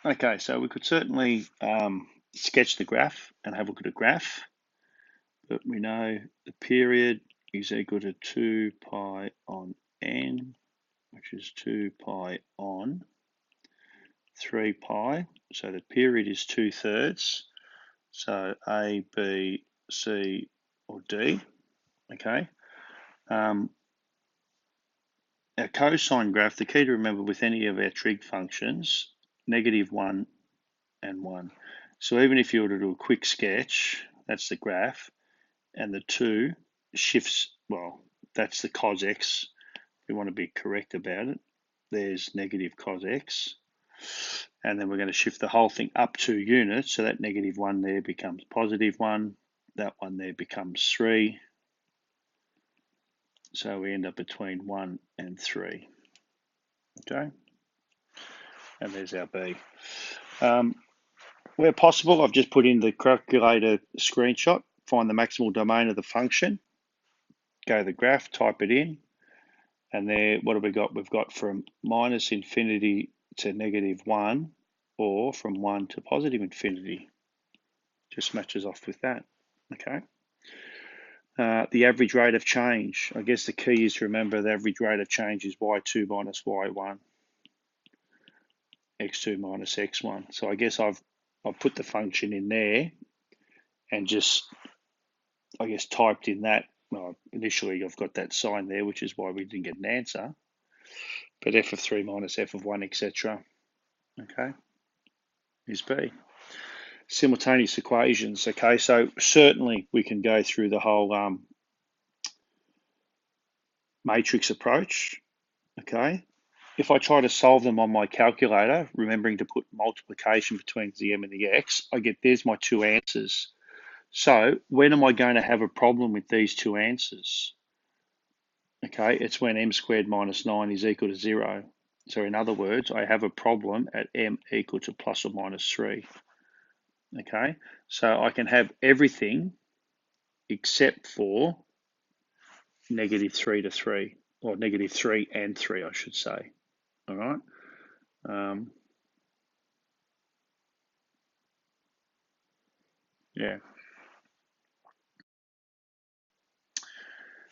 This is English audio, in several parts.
Okay, so we could certainly sketch the graph and have a look at a graph, but we know the period is equal to 2 pi on n, which is 2 pi on 3 pi. So the period is 2/3. So A, B, C, or D. Okay. Our cosine graph, the key to remember with any of our trig functions, -1 and 1. So even if you were to do a quick sketch, that's the graph, and the 2 shifts, well, that's the cos x. We want to be correct about it. There's negative cos x. And then we're going to shift the whole thing up 2 units, so that -1 there becomes +1. That one there becomes 3. So we end up between 1 and 3. Okay? And there's our B. Where possible, I've just put in the calculator screenshot, find the maximal domain of the function, go to the graph, type it in, and there, what have we got? We've got from -infinity to -1, or from 1 to +infinity. Just matches off with that, okay? The average rate of change. I guess the key is to remember the average rate of change is y2 minus y1, x2 minus x1. So I guess I've put the function in there and just, I guess, typed in that. Well, initially I've got that sign there, which is why we didn't get an answer. But f of 3 minus f of 1, etc. Okay, is B. Simultaneous equations. Okay, so certainly we can go through the whole matrix approach. Okay, if I try to solve them on my calculator, remembering to put multiplication between the m and the x, I get there's my two answers. So when am I going to have a problem with these two answers? Okay, it's when m squared minus 9 is equal to 0. So in other words, I have a problem at m equal to plus or minus 3. Okay, so I can have everything except for -3 to 3, or -3 and 3, I should say. All right. Yeah.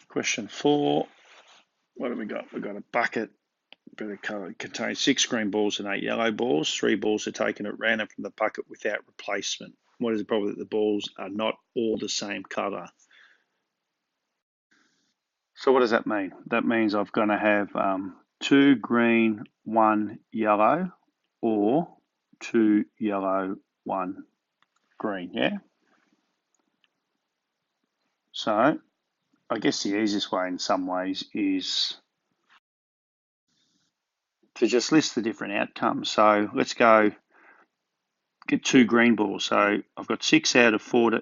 Question 4. What have we got? We've got a bucket, better color. It contains 6 green balls and 8 yellow balls. 3 balls are taken at random from the bucket without replacement. What is the problem that the balls are not all the same color? So what does that mean? That means I'm going to have 2 green, 1 yellow, or 2 yellow, 1 green, yeah? So I guess the easiest way in some ways is to just list the different outcomes. So let's go get 2 green balls. So I've got 6 out of 14.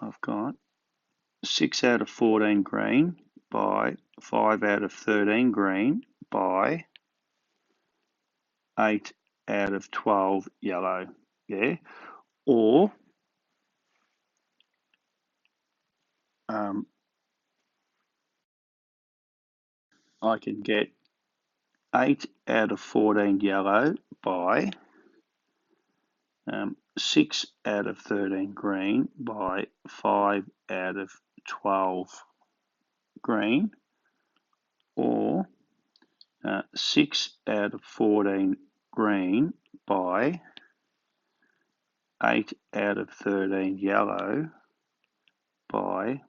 I've got 6 out of 14 green by 5 out of 13 green by 8 out of 12 yellow. Yeah. Or I can get 8 out of 14 yellow by 6 out of 13 green by 5 out of 12 green, or 6 out of 14 green by 8 out of 13 yellow by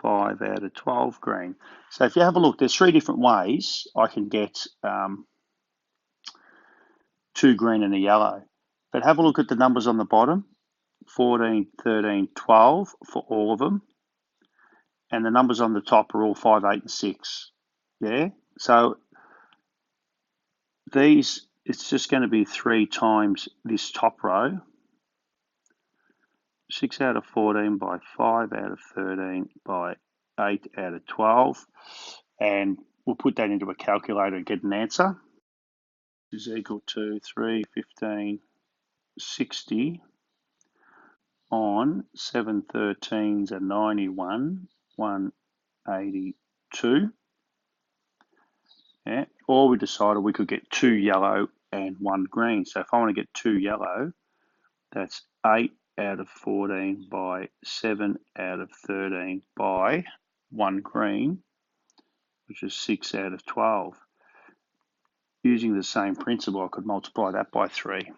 5 out of 12 green. So if you have a look, there's 3 different ways I can get 2 green and a yellow. But have a look at the numbers on the bottom, 14, 13, 12 for all of them. And the numbers on the top are all 5, 8, and 6. Yeah, so these, it's just going to be 3 times this top row. 6 out of 14 by 5 out of 13 by 8 out of 12. And we'll put that into a calculator and get an answer. Is equal to 3, 15, 60 on 7 13s are 91, 182. Yeah? Or we decided we could get 2 yellow and 1 green. So if I want to get 2 yellow, that's 8 out of 14 by 7 out of 13 by 1 green, which is 6 out of 12. Using the same principle, I could multiply that by 3.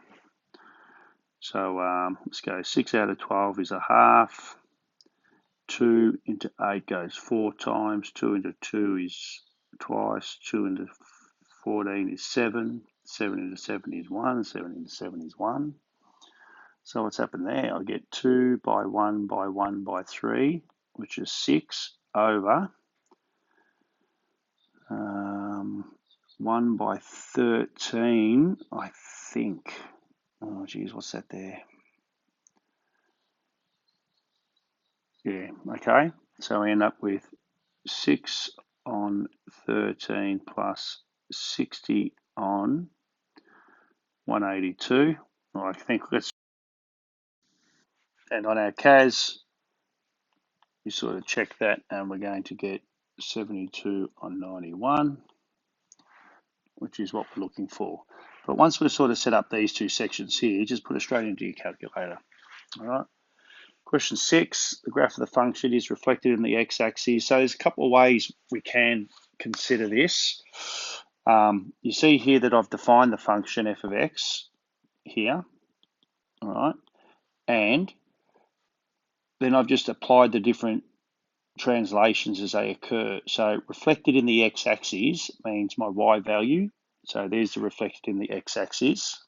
So let's go 6 out of 12 is a half. 2 into 8 goes 4 times. 2 into 2 is twice. 2 into 14 is 7. 7 into 7 is 1. 7 into 7 is 1. So what's happened there? I get 2 by 1 by 1 by 3, which is 6 over 1 by 13, I think. Oh, geez, what's that there? Yeah, okay. So we end up with 6 on 13 plus 60 on 182. Well, I think and on our CAS, you sort of check that and we're going to get 72 on 91, which is what we're looking for. But once we've sort of set up these two sections here, just put it straight into your calculator. All right. Question 6, the graph of the function is reflected in the x-axis. So there's a couple of ways we can consider this. You see here that I've defined the function f of x here, all right, and then I've just applied the different translations as they occur. So reflected in the x-axis means my y value. So there's the reflected in the x-axis.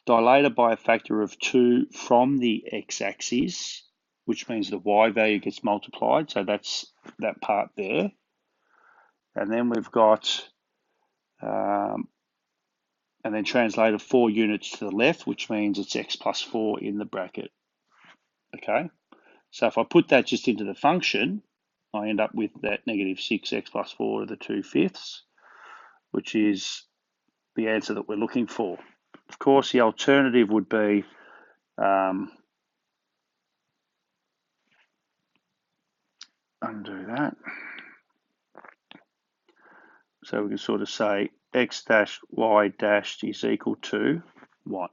Dilated by a factor of 2 from the x-axis, which means the y value gets multiplied. So that's that part there. And then we've got, and then translated 4 units to the left, which means it's x plus 4 in the bracket. Okay. So if I put that just into the function, I end up with that negative 6x plus 4 to the 2/5, which is the answer that we're looking for. Of course, the alternative would be undo that. So we can sort of say x dash y dashed is equal to what?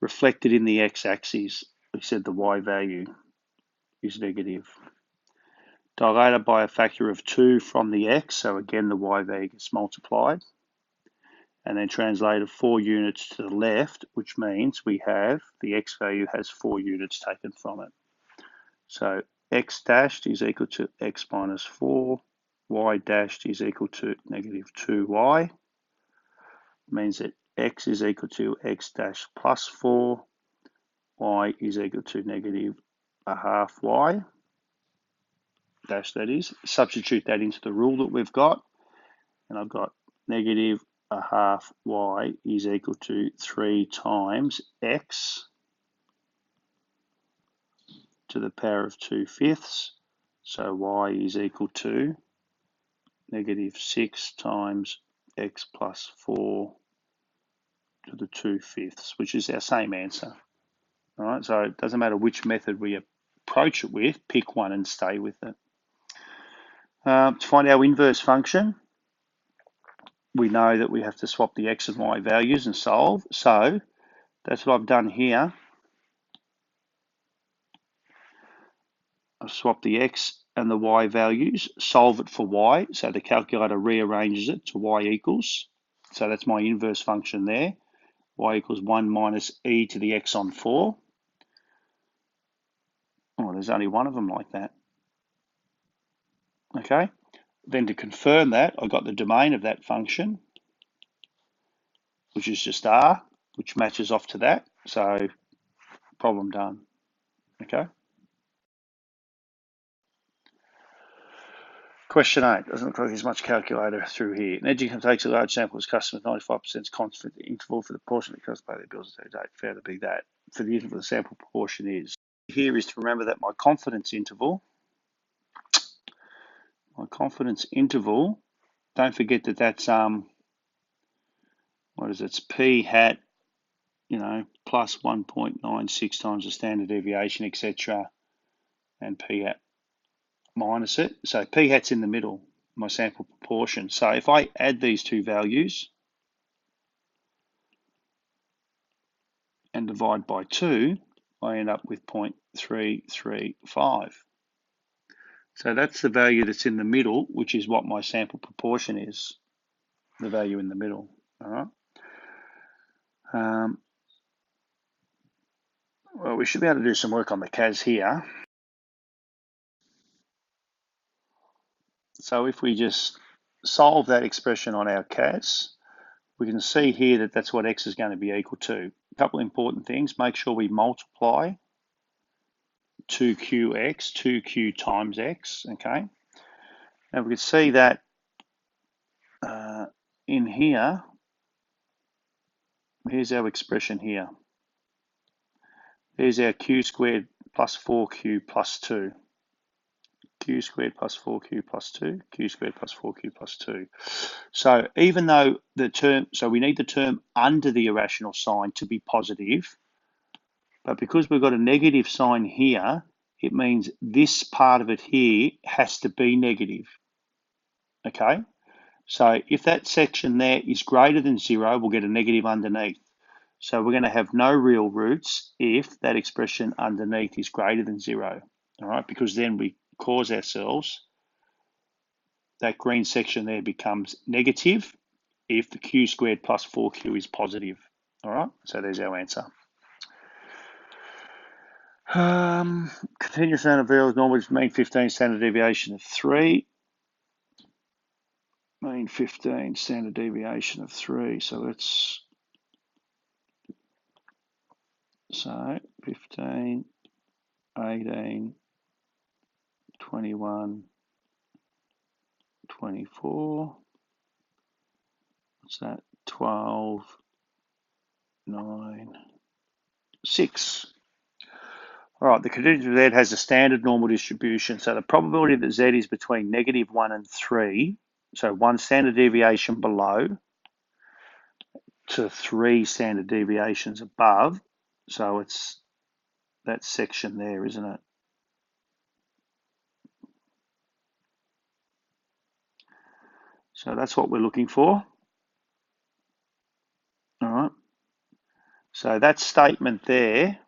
Reflected in the x-axis, we said the y value is negative. Dilated by a factor of 2 from the x, so again the y value gets multiplied. And then translated 4 units to the left, which means we have the x value has 4 units taken from it. So x dashed is equal to x minus 4, y dashed is equal to negative 2y. It means that x is equal to x dash plus 4, y is equal to negative a half y, dash that is. Substitute that into the rule that we've got, and I've got negative a half y is equal to 3 times x to the power of 2/5. So y is equal to negative 6 times x plus 4 to the 2/5, which is our same answer. All right, so it doesn't matter which method we approach it with, pick one and stay with it. To find our inverse function, we know that we have to swap the x and y values and solve. So that's what I've done here. I've swapped the x and the y values, solve it for y. So the calculator rearranges it to y equals. So that's my inverse function there. Y equals 1 minus e to the x on 4. Oh, there's only one of them like that. Okay. Then to confirm that, I got the domain of that function, which is just r, which matches off to that. So problem done. Okay. Question 8. Doesn't look like there's much calculator through here. An educator takes a large sample of customers, 95% constant interval for the portion that costs pay their bills at their date. Fair to be that. For the interval, the sample proportion is. Here is to remember that my confidence interval, don't forget that that's what is it? It's p hat, plus 1.96 times the standard deviation, etc., and p hat minus it. So p hat's in the middle. my sample proportion. So if I add these two values and divide by 2, I end up with 0.335. So that's the value that's in the middle, which is what my sample proportion is, the value in the middle. All right. Well, we should be able to do some work on the CAS here. So if we just solve that expression on our CAS, we can see here that that's what X is going to be equal to. A couple of important things. Make sure we multiply 2qx, 2q times x, okay? Now we can see that in here, here's our expression here. There's our q squared plus 4q plus 2. Q squared plus 4q plus 2, q squared plus 4q plus 2. So even though the term, so we need the term under the irrational sign to be positive, but because we've got a negative sign here, it means this part of it here has to be negative, okay? So if that section there is greater than 0, we'll get a negative underneath. So we're going to have no real roots if that expression underneath is greater than 0, all right? Because then we cause ourselves, that green section there becomes negative if the q squared plus 4q is positive, all right? So there's our answer. Continuous amount of variables normal is mean 15, standard deviation of 3. Mean 15, standard deviation of 3. So let's, so 15, 18, 21, 24. What's that? 12, 9, 6. All right, the continuous Z has a standard normal distribution. So the probability that Z is between -1 and 3, so 1 standard deviation below to 3 standard deviations above. So it's that section there, isn't it? So that's what we're looking for. All right. So that statement there,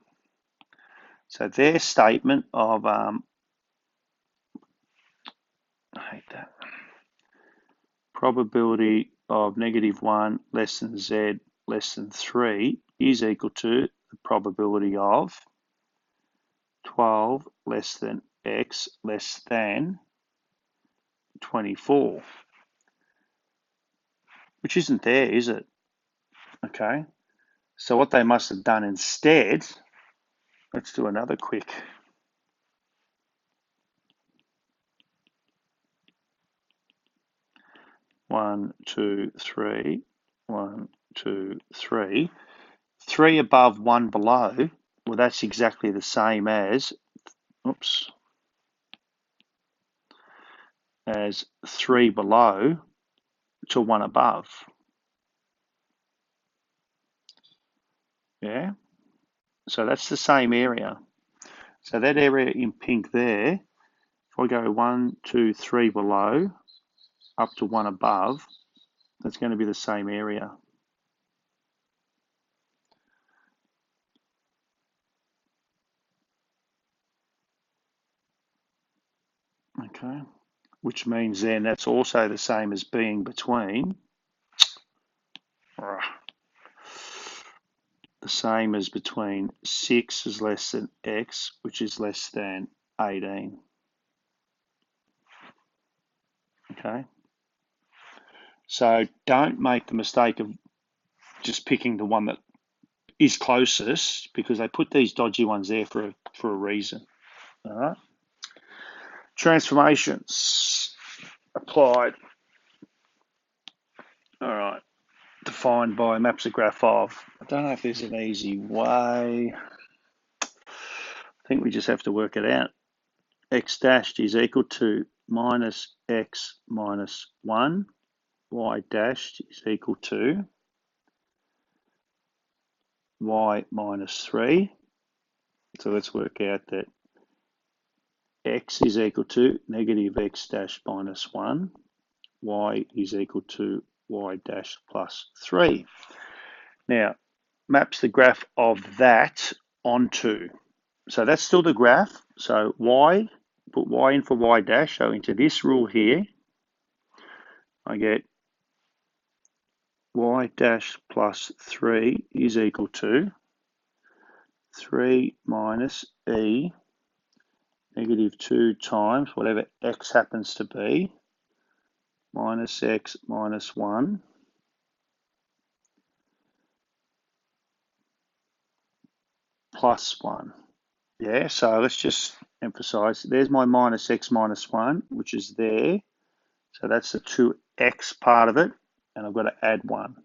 so their statement of, I hate that, probability of -1 less than Z less than 3 is equal to the probability of 12 less than X less than 24, which isn't there, is it? Okay. So what they must have done instead, let's do another quick. One, two, three, 1, 2, 3. 3 above, 1 below. Well, that's exactly the same as, oops, as 3 below to 1 above. Yeah. So that's the same area. So that area in pink there, if I go 1, 2, 3 below, up to 1 above, that's going to be the same area. Okay, which means then that's also the same as being between, the same as between 6 is less than X, which is less than 18. Okay, so don't make the mistake of just picking the one that is closest, because they put these dodgy ones there for a reason. All right. Transformations applied. All right. Defined by maps a graph of. I don't know if there's an easy way. I think we just have to work it out. X dashed is equal to minus X minus 1. Y dashed is equal to Y minus 3. So let's work out that X is equal to negative X dash minus 1. y is equal to y dash plus 3. Now, maps the graph of that onto. So that's still the graph. So y, put y in for y dash. So into this rule here, I get y dash plus 3 is equal to 3 minus e negative 2 times whatever x happens to be minus x minus 1 plus 1. Yeah, so let's just emphasize, there's my minus x minus 1, which is there. So that's the 2x part of it, and I've got to add 1.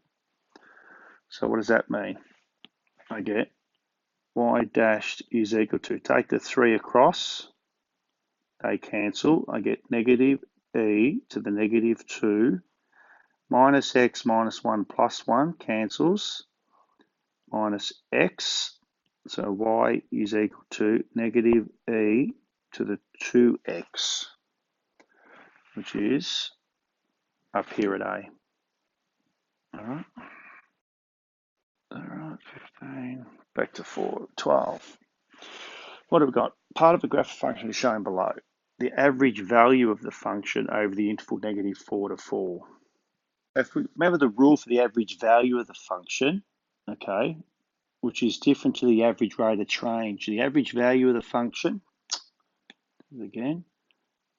So what does that mean? I get y dashed is equal to, take the 3 across, they cancel. I get negative e to the negative 2 minus x minus 1 plus 1 cancels, minus x. So y is equal to negative e to the 2x, which is up here at A. All right, 15, back to 4, 12. What have we got? Part of the graph function is shown below. The average value of the function over the interval negative 4 to 4. If we remember the rule for the average value of the function, okay, which is different to the average rate of change. The average value of the function, again,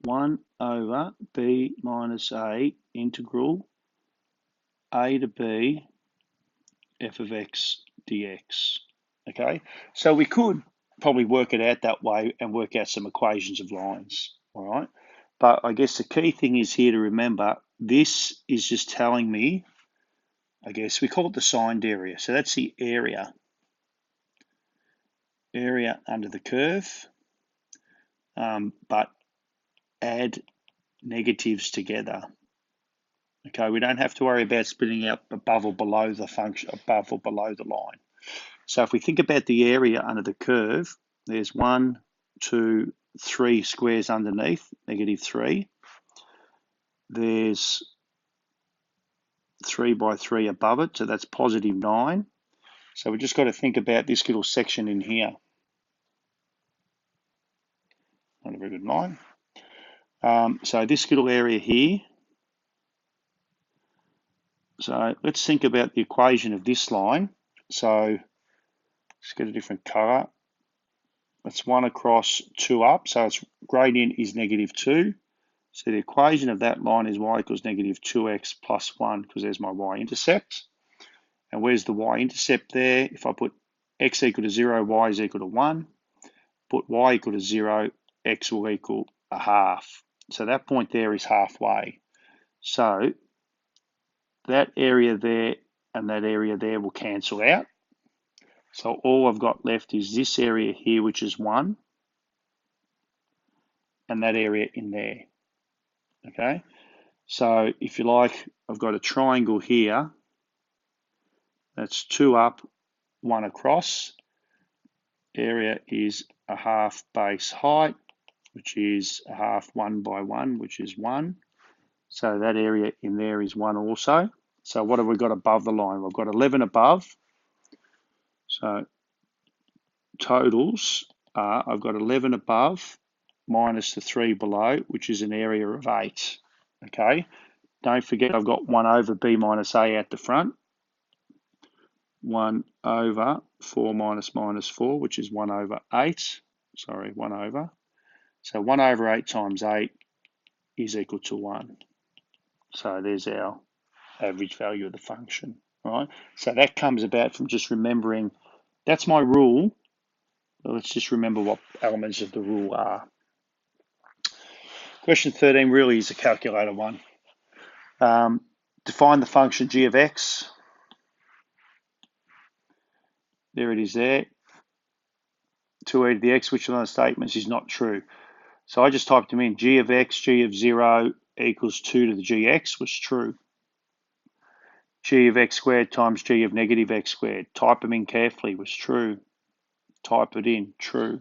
1 over b minus a integral a to b f of x dx. Okay, so we could probably work it out that way and work out some equations of lines, all right? But I guess the key thing is here to remember, this is just telling me, I guess we call it the signed area. So that's the area under the curve, but add negatives together. Okay, we don't have to worry about splitting out above or below the function, above or below the line. So if we think about the area under the curve, there's 1, 2, 3 squares underneath, negative 3. There's 3 by 3 above it, so that's positive 9. So we just got to think about this little section in here. Not a very good line. So this little area here. So let's think about the equation of this line. So let's get a different color. That's 1 across, 2 up. So its gradient is negative 2. So the equation of that line is y equals negative 2x plus 1, because there's my y-intercept. And where's the y-intercept there? If I put x equal to 0, y is equal to 1. Put y equal to 0, x will equal a half. So that point there is halfway. So that area there and that area there will cancel out. So all I've got left is this area here, which is 1, and that area in there. Okay, so if you like, I've got a triangle here. That's 2 up, 1 across. Area is a half base height, which is a half 1 by 1, which is 1. So that area in there is 1 also. So what have we got above the line? We've got 11 above. So totals are, I've got 11 above minus the 3 below, which is an area of 8. Okay, don't forget I've got 1 over b minus a at the front. 1 over 4 minus minus 4, which is 1 over 8. Sorry, 1 over. So 1 over 8 times 8 is equal to 1. So there's our average value of the function, right? So that comes about from just remembering, that's my rule. Let's just remember what elements of the rule are. Question 13 really is a calculator one. Define the function g of x. There it is there. 2e to the x, which one of the statements is not true? So I just typed them in. G of x, g of 0 equals 2 to the gx was true. G of x squared times g of negative x squared. Type them in carefully was true. Type it in, true.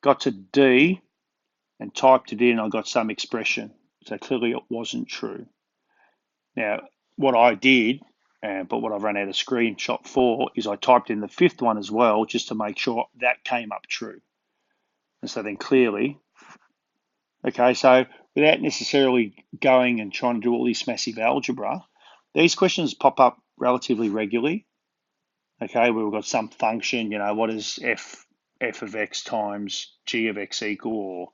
Got to D and typed it in, I got some expression. So clearly it wasn't true. Now, what I did, but what I've run out of screenshot for, is I typed in the fifth one as well, just to make sure that came up true. And so then clearly, okay, so without necessarily going and trying to do all this massive algebra, these questions pop up relatively regularly. Okay, where we've got some function, you know, what is f of x times g of x equal, or,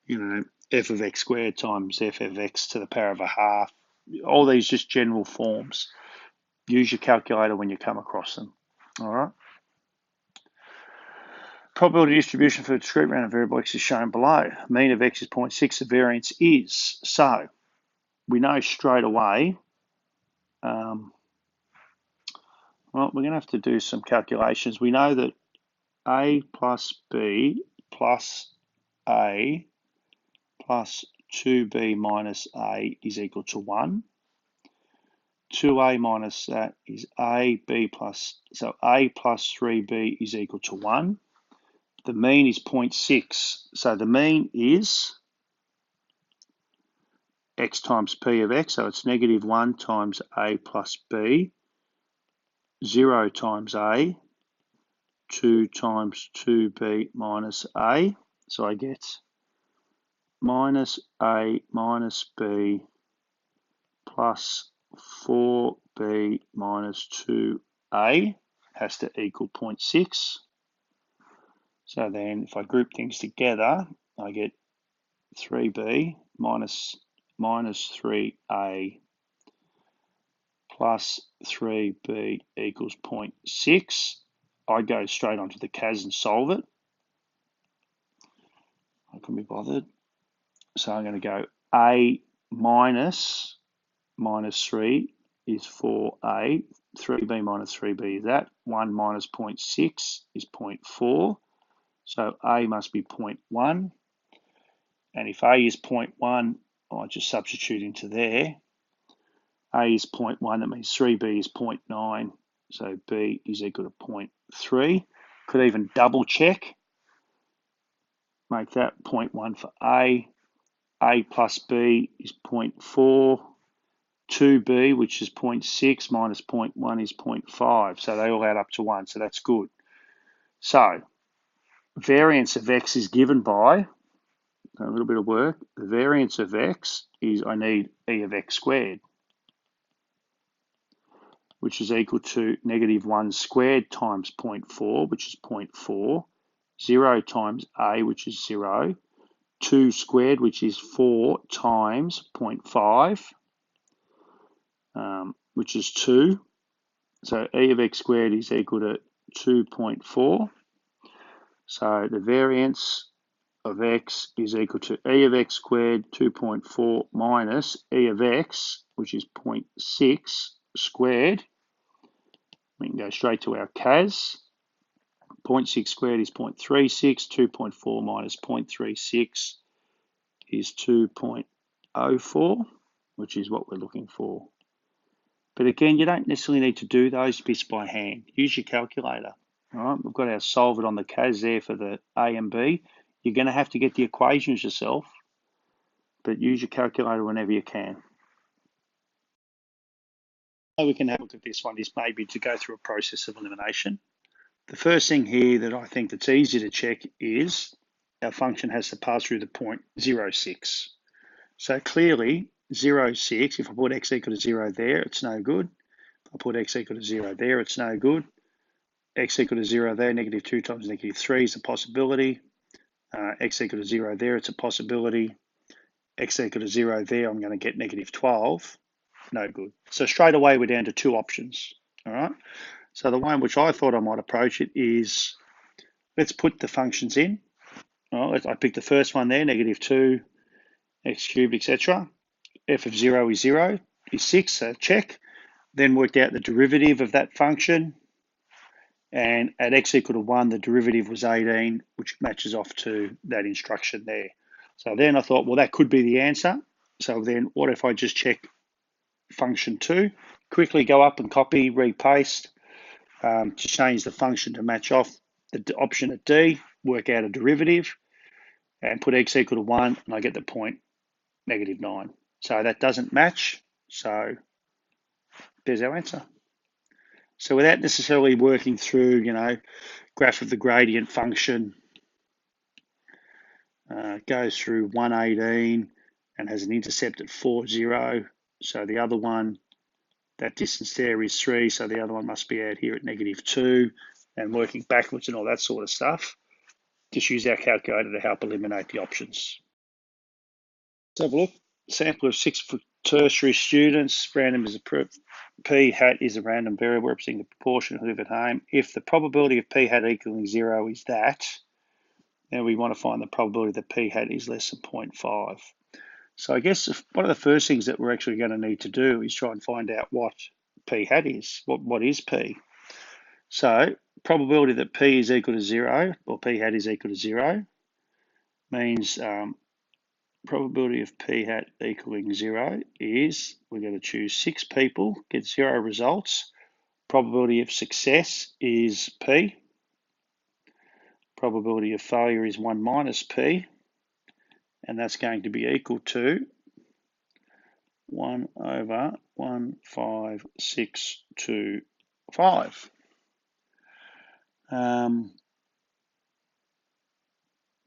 you know, f of x squared times f of x to the power of a half. All these just general forms. Use your calculator when you come across them. All right. Probability distribution for the discrete random variable x is shown below. Mean of x is 0.6. The variance is. So we know straight away. Well, we're going to have to do some calculations. We know that a plus b plus a plus 2b minus a is equal to 1. 2a minus that is a, b plus, so a plus 3b is equal to 1. The mean is 0.6. So the mean is x times p of x, so it's negative 1 times a plus b, 0 times a, 2 times 2b minus a. So I get minus a minus b plus 4b minus 2a has to equal 0.6. So then if I group things together, I get 3b minus 3a plus 3b equals 0.6. I go straight onto the CAS and solve it. I couldn't be bothered. So I'm going to go a minus 3 is 4a. 3b minus 3b is that. 1 minus 0.6 is 0.4. So a must be 0.1. And if a is 0.1, I just substitute into there. A is 0.1, that means 3b is 0.9. So b is equal to 0.3. Could even double check. Make that 0.1 for A. A plus B is 0.4. 2b, which is 0.6, minus 0.1 is 0.5. So they all add up to 1, so that's good. So variance of x is given by, a little bit of work, the variance of x is I need e of x squared, which is equal to negative 1 squared times 0.4, which is 0.4, 0 times a, which is 0, 2 squared, which is 4 times 0.5, which is 2. So e of x squared is equal to 2.4. So the variance of x is equal to e of x squared 2.4 minus e of x, which is 0.6 squared. We can go straight to our CAS. 0.6 squared is 0.36. 2.4 minus 0.36 is 2.04, which is what we're looking for. But again, you don't necessarily need to do those bits by hand. Use your calculator. All right, we've got our solve it on the CAS there for the A and B. You're going to have to get the equations yourself, but use your calculator whenever you can. We can have a look at this one is maybe to go through a process of elimination. The first thing here that I think that's easy to check is our function has to pass through the point 0,6. So clearly 0,6, if I put x equal to 0 there, it's no good. If I put x equal to 0 there, it's no good. X equal to 0 there, negative 2 times negative 3 is a possibility. X equal to 0 there, it's a possibility. X equal to 0 there, I'm going to get negative 12. No good. So straight away, we're down to 2 options. All right. So the one which I thought I might approach it is, let's put the functions in. Well, I picked the first one there, negative 2, x cubed, etc. F of 0 is 0, is 6, so check. Then worked out the derivative of that function. And at x equal to 1, the derivative was 18, which matches off to that instruction there. So then I thought, well, that could be the answer. So then what if I just check function 2, quickly go up and copy, repaste, to change the function to match off the option at D, work out a derivative, and put x equal to 1, and I get the point negative 9. So that doesn't match. So there's our answer. So without necessarily working through, graph of the gradient function, goes through 118 and has an intercept at 40. So the other one, that distance there is 3, so the other one must be out here at -2, and working backwards and all that sort of stuff. Just use our calculator to help eliminate the options. Let's have a look. Sample of 6 tertiary students. Random is a p hat is a random variable representing the proportion who live at home. If the probability of p hat equaling 0 is that, then we want to find the probability that p hat is less than 0.5. So I guess one of the first things that we're actually going to need to do is try and find out what p hat is. What is p? So probability that p is equal to 0, or p hat is equal to 0, means probability of p hat equaling 0 is, we're going to choose 6 people, get 0 results. Probability of success is p. Probability of failure is 1 minus p. And that's going to be equal to 1 over 15625.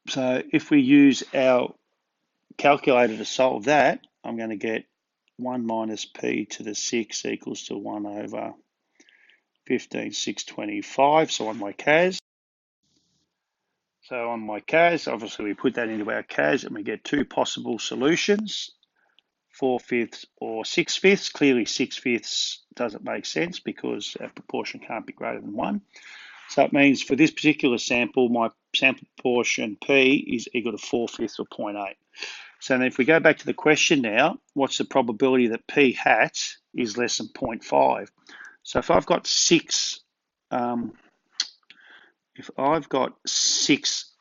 So if we use our calculator to solve that, I'm going to get 1 minus p to the 6 equals to 1 over 15,625. So on my CAS. So on my CAS, obviously we put that into our CAS and we get 2 possible solutions, 4/5 or 6/5. Clearly 6/5 doesn't make sense because our proportion can't be greater than 1. So it means for this particular sample, my sample proportion P is equal to 4/5 or 0.8. So then if we go back to the question now, what's the probability that P hat is less than 0.5? So if I've got 6,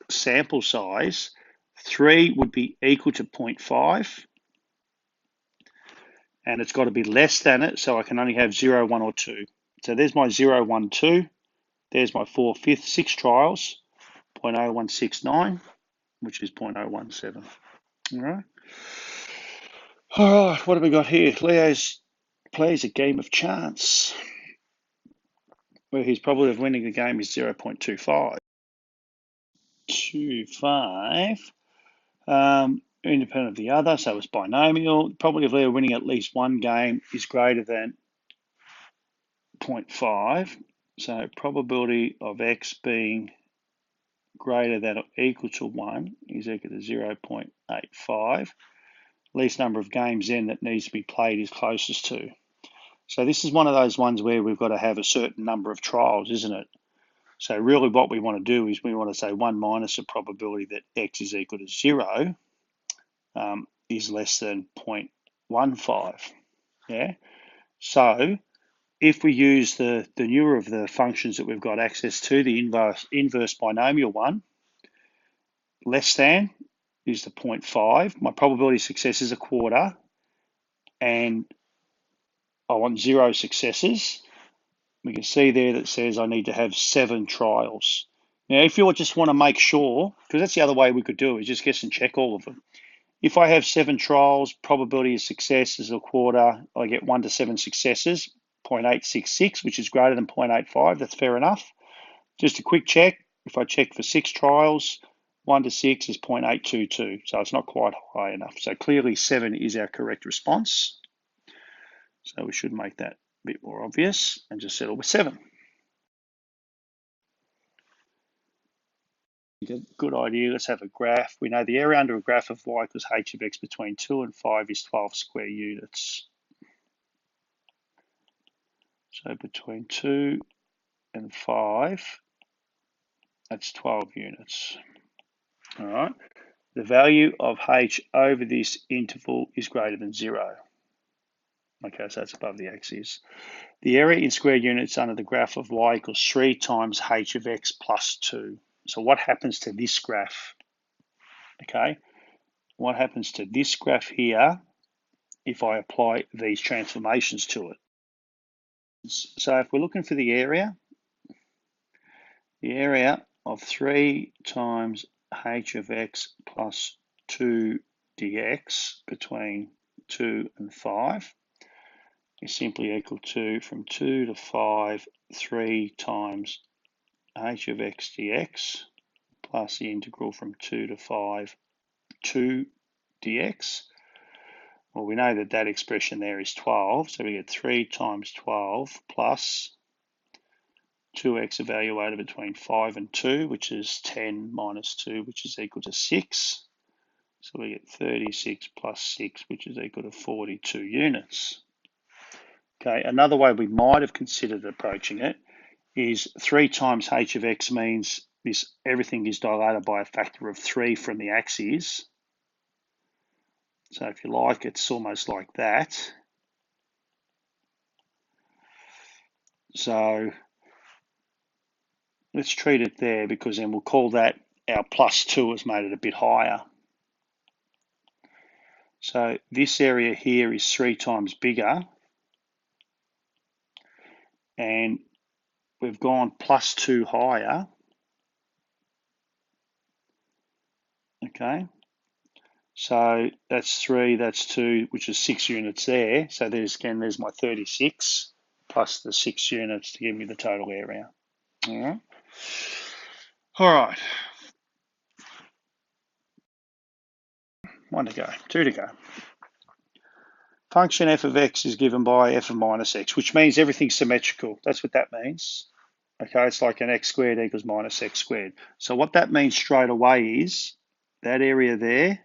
sample size, 3 would be equal to 0.5, and it's got to be less than it, so I can only have 0, 1, or 2. So there's my 0, 1, 2. There's my 4/5, 6 trials, 0.0169, which is 0.017. All right. All right, what have we got here? Leo's plays a game of chance, where his probability of winning the game is 0.25. 25. Independent of the other, so it's binomial. The probability of Leo winning at least one game is greater than 0.5. So probability of X being greater than or equal to 1 is equal to 0.85. Least number of games then that needs to be played is closest to. So this is one of those ones where we've got to have a certain number of trials, isn't it? So really what we want to do is we want to say 1 minus the probability that X is equal to 0 is less than 0.15. Yeah. So if we use the newer of the functions that we've got access to, the inverse binomial one, less than is the 0.5. My probability of success is 1/4, and I want 0 successes. We can see there that says I need to have 7 trials. Now, if you just want to make sure, because that's the other way we could do it, is just guess and check all of them. If I have 7 trials, probability of success is 1/4. I get 1 to 7 successes, 0.866, which is greater than 0.85. That's fair enough. Just a quick check. If I check for 6 trials, 1 to 6 is 0.822. So it's not quite high enough. So clearly 7 is our correct response. So we should make that a bit more obvious and just settle with 7. Good idea. Let's have a graph. We know the area under a graph of y equals h of x between 2 and 5 is 12 square units. So between 2 and 5, that's 12 units. All right. The value of h over this interval is greater than 0. Okay, so that's above the axis. The area in square units under the graph of y equals 3 times h of x plus 2. So what happens to this graph? Okay, what happens to this graph here if I apply these transformations to it? So if we're looking for the area of 3 times h of x plus 2 dx between 2 and 5, is simply equal to, from 2 to 5, 3 times h of x dx plus the integral from 2 to 5, 2 dx. Well, we know that that expression there is 12, so we get 3 times 12 plus 2x evaluated between 5 and 2, which is 10 minus 2, which is equal to 6. So we get 36 plus 6, which is equal to 42 units. Okay, another way we might have considered approaching it is 3 times h of x means this everything is dilated by a factor of 3 from the axes. So if you like, it's almost like that. So let's treat it there, because then we'll call that our plus 2 has made it a bit higher. So this area here is 3 times bigger, and we've gone plus 2 higher. Okay, so that's 3, that's 2, which is 6 units there. So there's my 36 plus the 6 units to give me the total area. All right. All right. 1 to go, 2 to go. Function f of x is given by f of minus x, which means everything's symmetrical. That's what that means. Okay, it's like an x squared equals minus x squared. So what that means straight away is that area there,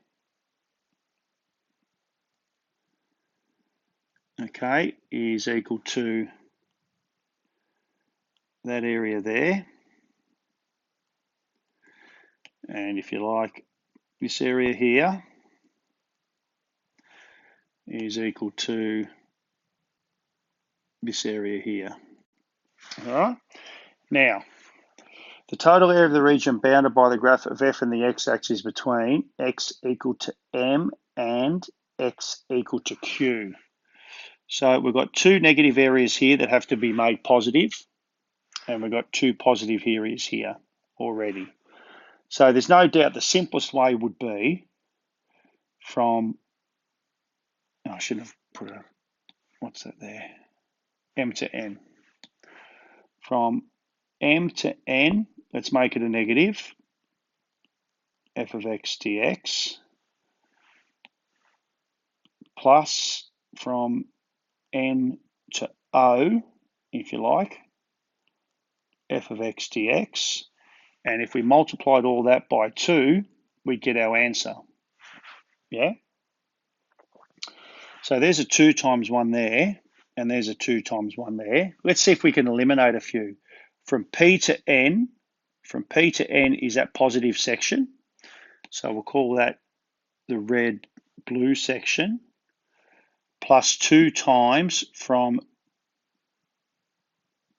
okay, is equal to that area there. And if you like, this area here is equal to this area here. All right. Now, the total area of the region bounded by the graph of f and the x-axis between x equal to m and x equal to q. So we've got 2 negative areas here that have to be made positive, and we've got 2 positive areas here already. So there's no doubt the simplest way would be from, I should have put a, what's that there? M to n. From m to n, let's make it a negative, f of x dx, plus from n to o, if you like, f of x dx. And if we multiplied all that by 2, we get our answer. Yeah? So there's a 2 times 1 there, and there's a 2 times 1 there. Let's see if we can eliminate a few. From P to N is that positive section. So we'll call that the red-blue section, plus 2 times from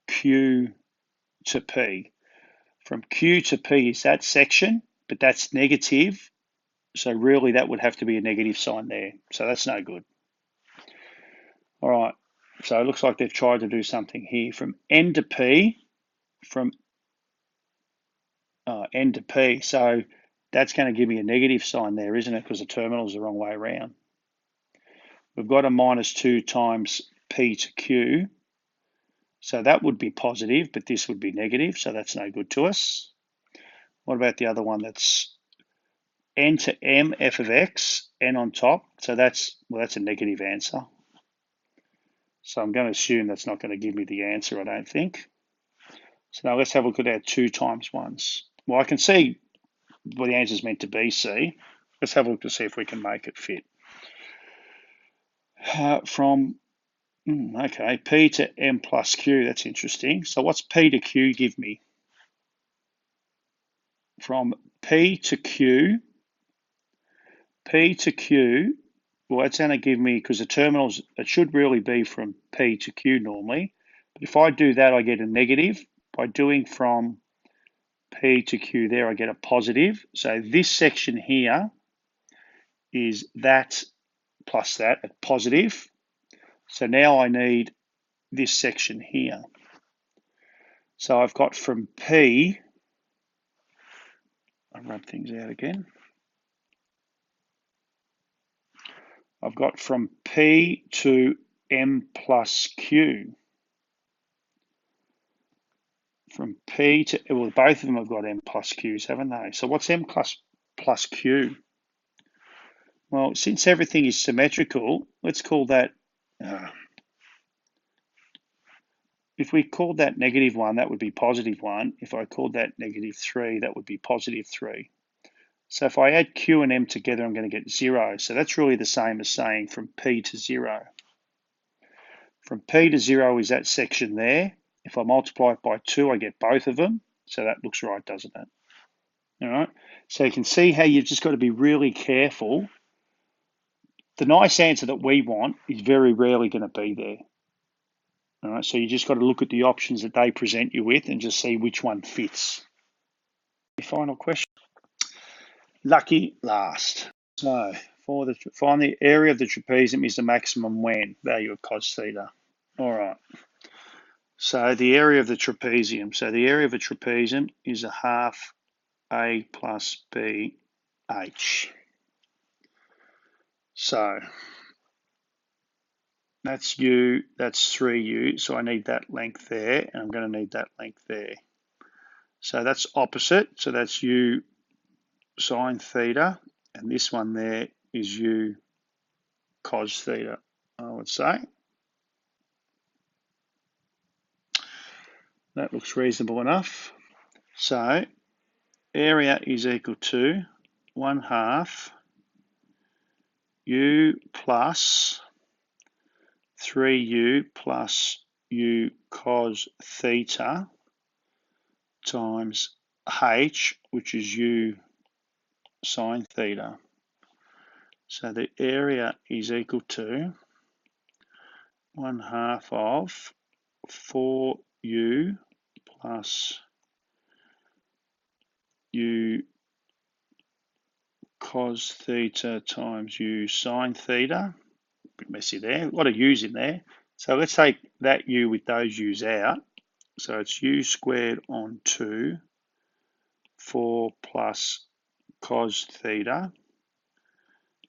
Q to P. From Q to P is that section, but that's negative. So really that would have to be a negative sign there. So that's no good. All right, so it looks like they've tried to do something here. From N to P, from N to P, so that's going to give me a negative sign there, isn't it? Because the terminal's the wrong way around. We've got a minus 2 times P to Q, so that would be positive, but this would be negative, so that's no good to us. What about the other one? That's N to M, f of x, n on top, so that's a negative answer. So I'm going to assume that's not going to give me the answer, I don't think. So now let's have a look at our 2 times 1s. Well, I can see what the answer is meant to be, C. Let's have a look to see if we can make it fit. Okay, P to M plus Q, that's interesting. So what's P to Q give me? From P to Q, well, that's going to give me, because the terminals, it should really be from P to Q normally. But if I do that, I get a negative. By doing from P to Q there, I get a positive. So this section here is that plus that, a positive. So now I need this section here. So I've got from P, I'll rub things out again. I've got from P to m plus q. From p to, well, both of them have got m plus q's, haven't they? So what's m plus q? Well, since everything is symmetrical, let's call that, if we called that -1, that would be +1. If I called that -3, that would be +3. So if I add q and m together, I'm going to get 0. So that's really the same as saying from p to 0. From p to 0 is that section there. If I multiply it by 2, I get both of them. So that looks right, doesn't it? All right. So you can see how you've just got to be really careful. The nice answer that we want is very rarely going to be there. All right. So you just got to look at the options that they present you with and just see which one fits. The final question. Lucky last. So find the area of the trapezium is the maximum when value of cos theta. All right. So the area of the trapezium. So the area of a trapezium is a half a plus b h. So that's u, that's 3u. So I need that length there, and I'm going to need that length there. So that's opposite. So that's u sine theta, and this one there is u cos theta, I would say. That looks reasonable enough. So area is equal to 1/2 u plus 3u plus u cos theta times h, which is u sine theta. So the area is equal to 1/2 of 4u plus u cos theta times u sine theta. A bit messy there, a lot of u's in there. So let's take that u with those u's out. So it's u squared on 2, 4 plus cos theta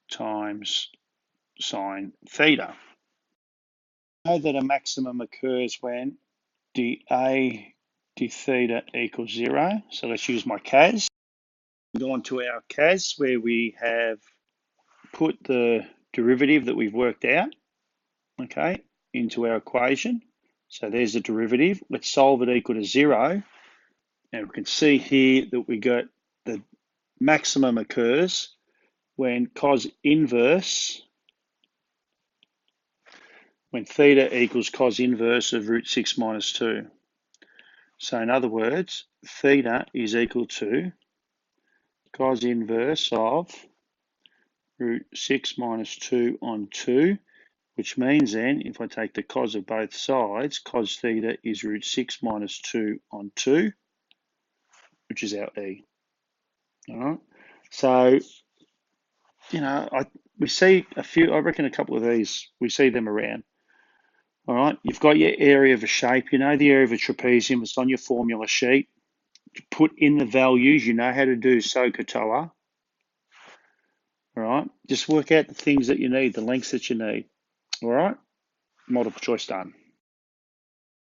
times sine theta. We know that a maximum occurs when dA d theta equals 0. So let's use my CAS. Go on to our CAS where we have put the derivative that we've worked out, okay, into our equation. So there's the derivative. Let's solve it equal to 0. And we can see here that we got the maximum occurs when cos inverse, when theta equals cos inverse of root 6 minus 2. So in other words, theta is equal to cos inverse of root 6 minus 2 on 2, which means then if I take the cos of both sides, cos theta is root 6 minus 2 on 2, which is our E. All right. So, you know, we see a few, I reckon a couple of these, we see them around. All right. You've got your area of a shape, you know, the area of a trapezium, it's on your formula sheet. Put in the values, you know how to do SOHCAHTOA. All right. Just work out the things that you need, the lengths that you need. All right. Multiple choice done.